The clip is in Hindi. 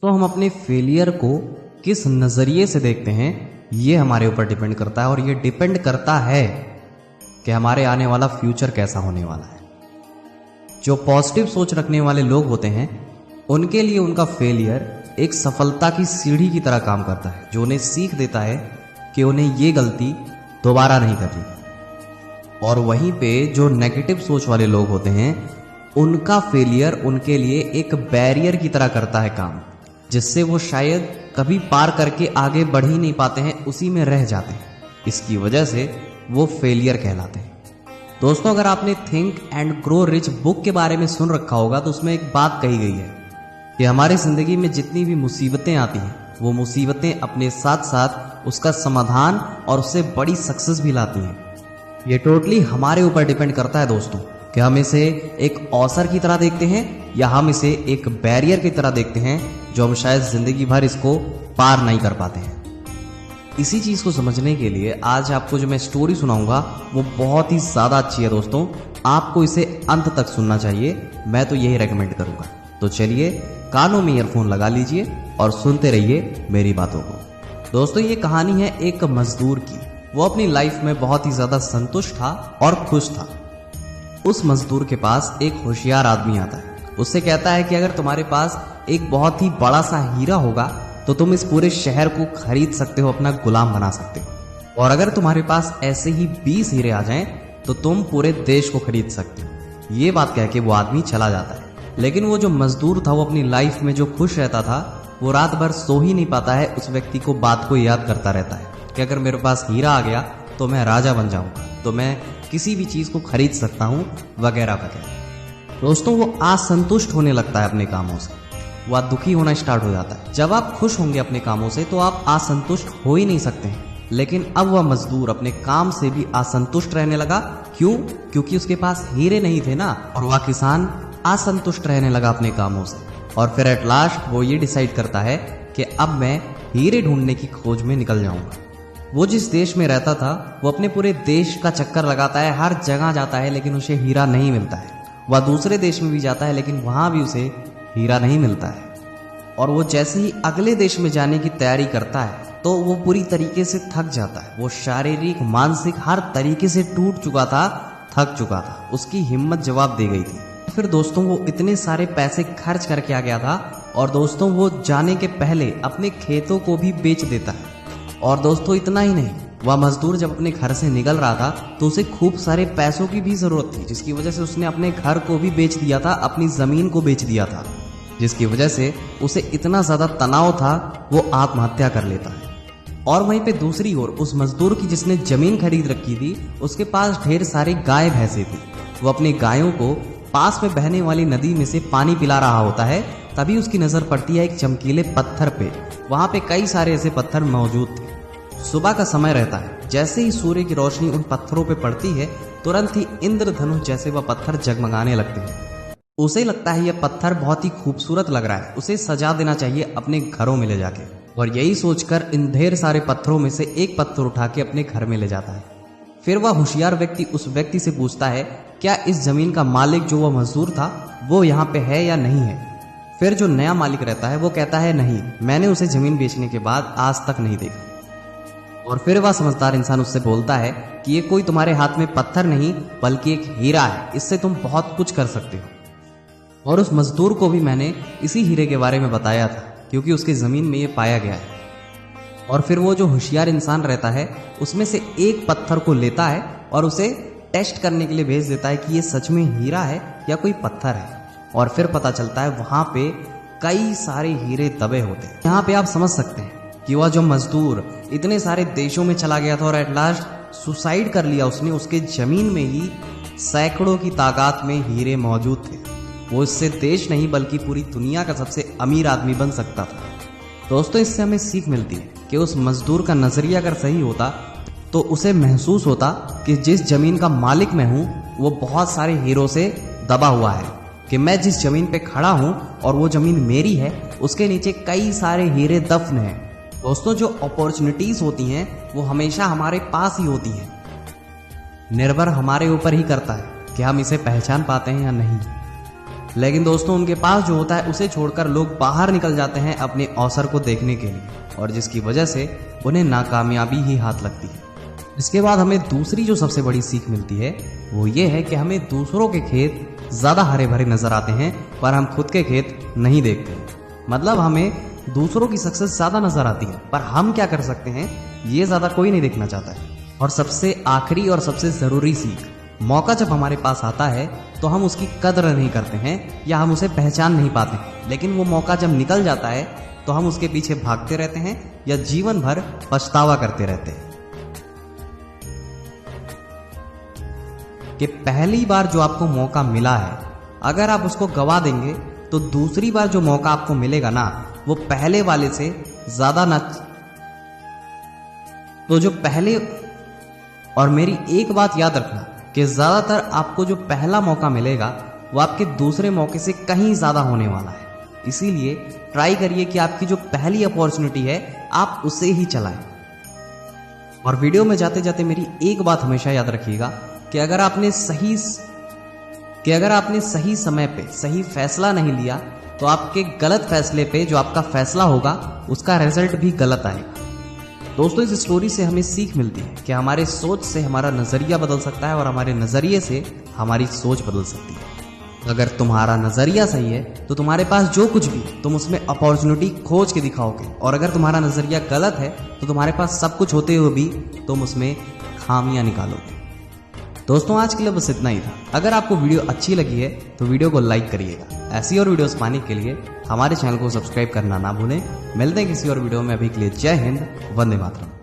तो हम अपने फेलियर को किस नज़रिए से देखते हैं ये हमारे ऊपर डिपेंड करता है, और ये डिपेंड करता है कि हमारे आने वाला फ्यूचर कैसा होने वाला है। जो पॉजिटिव सोच रखने वाले लोग होते हैं उनके लिए उनका फेलियर एक सफलता की सीढ़ी की तरह काम करता है, जो उन्हें सीख देता है कि उन्हें ये गलती दोबारा नहीं करनी। और वहीं पे जो नेगेटिव सोच वाले लोग होते हैं उनका फेलियर उनके लिए एक बैरियर की तरह करता है काम, जिससे वो शायद कभी पार करके आगे बढ़ ही नहीं पाते हैं, उसी में रह जाते हैं। इसकी वजह से वो फेलियर कहलाते हैं। दोस्तों, अगर आपने think and grow rich book के बारे में सुन रखा होगा तो उसमें एक बात कही गई है कि हमारी जिंदगी में जितनी भी मुसीबतें आती हैं वो मुसीबतें अपने साथ साथ उसका समाधान और उससे बड़ी सक्सेस भी लाती हैं। ये टोटली हमारे ऊपर डिपेंड करता है दोस्तों कि हम इसे एक अवसर की तरह देखते हैं या हम इसे एक बैरियर की तरह देखते हैं जो हम शायद जिंदगी भर इसको पार नहीं कर पाते हैं। इसी चीज को समझने के लिए आज आपको जो मैं स्टोरी सुनाऊंगा वो बहुत ही ज्यादा अच्छी है दोस्तों, आपको इसे अंत तक सुनना चाहिए, मैं तो यही रेकमेंड करूंगा। तो चलिए कानों में ईयरफोन लगा लीजिए और सुनते रहिए मेरी बातों को। दोस्तों, ये कहानी है एक मजदूर की। वो अपनी लाइफ में बहुत ही ज्यादा संतुष्ट था और खुश था। उस मजदूर के पास एक होशियार आदमी आता है, उससे कहता है कि अगर तुम्हारे पास एक बहुत ही बड़ा सा हीरा होगा तो तुम इस पूरे शहर को खरीद सकते हो, अपना गुलाम बना सकते हो। और अगर तुम्हारे पास ऐसे ही 20 हीरे आ जाएं तो तुम पूरे देश को खरीद सकते हो। ये बात कह के वो आदमी चला जाता है। लेकिन वो जो मजदूर था वो अपनी लाइफ में जो खुश रहता था वो रात भर सो ही नहीं पाता है, उस व्यक्ति को बात को याद करता रहता है कि अगर मेरे पास हीरा आ गया तो मैं राजा बन जाऊंगा, तो मैं किसी भी चीज को खरीद सकता हूँ, वगैरह वगैरह। दोस्तों, वो असंतुष्ट होने लगता है अपने कामों से, वह दुखी होना स्टार्ट हो जाता है। जब आप खुश होंगे अपने कामों से तो आप असंतुष्ट हो ही नहीं सकते हैं। लेकिन अब वह मजदूर अपने काम से भी असंतुष्ट रहने लगा। क्यों? क्योंकि उसके पास हीरे नहीं थे ना। और वह किसान असंतुष्ट रहने लगा अपने कामों से। और फिर एट लास्ट वो ये डिसाइड करता है कि अब मैं हीरे ढूंढने की खोज में निकल जाऊंगा। वो जिस देश में रहता था वो अपने पूरे देश का चक्कर लगाता है, हर जगह जाता है, लेकिन उसे हीरा नहीं मिलता है। वह दूसरे देश में भी जाता है लेकिन वहां भी उसे हीरा नहीं मिलता है। और वो जैसे ही अगले देश में जाने की तैयारी करता है तो वो पूरी तरीके से थक जाता है। वो शारीरिक मानसिक हर तरीके से टूट चुका था, थक चुका था, उसकी हिम्मत जवाब दे गई थी। फिर दोस्तों वो इतने सारे पैसे खर्च करके आ गया था और दोस्तों वो जाने के पहले अपने खेतों को भी बेच देता है। और दोस्तों इतना ही नहीं, वह मजदूर जब अपने घर से निकल रहा था तो उसे खूब सारे पैसों की भी जरूरत थी, जिसकी वजह से उसने अपने घर को भी बेच दिया था, अपनी जमीन को बेच दिया था, जिसकी वजह से उसे इतना ज्यादा तनाव था वो आत्महत्या कर लेता है। और वहीं पे दूसरी ओर उस मजदूर की जिसने जमीन खरीद रखी थी उसके पास ढेर सारे गाय भैंसे थी। वो अपनी गायों को पास में बहने वाली नदी में से पानी पिला रहा होता है, तभी उसकी नजर पड़ती है एक चमकीले पत्थर पे। वहां पे कई सारे ऐसे पत्थर मौजूद थे। सुबह का समय रहता है, जैसे ही सूर्य की रोशनी उन पत्थरों पे पड़ती है तुरंत ही इंद्रधनुष जैसे वह पत्थर जगमगाने लगते हैं। उसे लगता है यह पत्थर बहुत ही खूबसूरत लग रहा है, उसे सजा देना चाहिए अपने घरों में ले जाके। और यही सोचकर इन ढेर सारे पत्थरों में से एक पत्थर उठा के अपने घर में ले जाता है। फिर वह होशियार व्यक्ति उस व्यक्ति से पूछता है क्या इस जमीन का मालिक जो वह मजदूर था वो यहाँ पे है या नहीं है। फिर जो नया मालिक रहता है वो कहता है नहीं, मैंने उसे जमीन बेचने के बाद आज तक नहीं देखा। और फिर वह समझदार इंसान उससे बोलता है कि ये कोई तुम्हारे हाथ में पत्थर नहीं बल्कि एक हीरा है, इससे तुम बहुत कुछ कर सकते हो। और उस मजदूर को भी मैंने इसी हीरे के बारे में बताया था क्योंकि उसकी जमीन में ये पाया गया है। और फिर वो जो होशियार इंसान रहता है उसमें से एक पत्थर को लेता है और उसे टेस्ट करने के लिए भेज देता है कि ये सच में हीरा है या कोई पत्थर है। और फिर पता चलता है वहां पे कई सारे हीरे दबे होते हैं। यहाँ पे आप समझ सकते हैं कि वह जो मजदूर इतने सारे देशों में चला गया था और एट लास्ट सुसाइड कर लिया उसने, उसके जमीन में ही सैकड़ों की तादाद में हीरे मौजूद थे। वो इससे देश नहीं बल्कि पूरी दुनिया का सबसे अमीर आदमी बन सकता था। दोस्तों, इससे हमें सीख मिलती है कि उस मजदूर का नजरिया अगर सही होता तो उसे महसूस होता कि जिस जमीन का मालिक मैं हूं वो बहुत सारे हीरों से दबा हुआ है, कि मैं जिस जमीन पे खड़ा हूं और वो जमीन मेरी है उसके नीचे कई सारे हीरे दफन हैं। दोस्तों, जो अपॉर्चुनिटीज होती हैं वो हमेशा हमारे पास ही होती हैं, निर्भर हमारे ऊपर ही करता है कि हम इसे पहचान पाते हैं या नहीं। लेकिन दोस्तों उनके पास जो होता है उसे छोड़कर लोग बाहर निकल जाते हैं अपने अवसर को देखने के लिए, और जिसकी वजह से उन्हें नाकामयाबी ही हाथ लगती है। इसके बाद हमें दूसरी जो सबसे बड़ी सीख मिलती है वो ये है कि हमें दूसरों के खेत ज़्यादा हरे भरे नजर आते हैं पर हम खुद के खेत नहीं देखते। मतलब हमें दूसरों की सक्सेस ज़्यादा नजर आती है पर हम क्या कर सकते हैं ये ज़्यादा कोई नहीं देखना चाहता है। और सबसे आखिरी और सबसे ज़रूरी सीख, मौका जब हमारे पास आता है तो हम उसकी कदर नहीं करते हैं या हम उसे पहचान नहीं पाते हैं, लेकिन वो मौका जब निकल जाता है तो हम उसके पीछे भागते रहते हैं या जीवन भर पछतावा करते रहते हैं। कि पहली बार जो आपको मौका मिला है अगर आप उसको गवा देंगे तो दूसरी बार जो मौका आपको मिलेगा ना वो पहले वाले से ज्यादा ना। तो जो पहले, और मेरी एक बात याद रखना कि ज्यादातर आपको जो पहला मौका मिलेगा वो आपके दूसरे मौके से कहीं ज्यादा होने वाला है। इसीलिए ट्राई करिए कि आपकी जो पहली अपॉर्चुनिटी है आप उसे ही चलाएं। और वीडियो में जाते जाते मेरी एक बात हमेशा याद रखिएगा कि अगर आपने सही समय पे सही फैसला नहीं लिया तो आपके गलत फैसले पे जो आपका फैसला होगा उसका रिजल्ट भी गलत आएगा। दोस्तों इस स्टोरी से हमें सीख मिलती है कि हमारे सोच से हमारा नजरिया बदल सकता है और हमारे नजरिए से हमारी सोच बदल सकती है। अगर तुम्हारा नजरिया सही है तो तुम्हारे पास जो कुछ भी तुम उसमें अपॉर्चुनिटी खोज के दिखाओगे, और अगर तुम्हारा नजरिया गलत है तो तुम्हारे पास सब कुछ होते हुए भी तुम उसमें खामियां निकालोगे। दोस्तों आज के लिए बस इतना ही था। अगर आपको वीडियो अच्छी लगी है तो वीडियो को लाइक करिएगा। ऐसी और वीडियोस पाने के लिए हमारे चैनल को सब्सक्राइब करना ना भूलें। मिलते हैं किसी और वीडियो में। अभी के लिए जय हिंद, वंदे मातरम।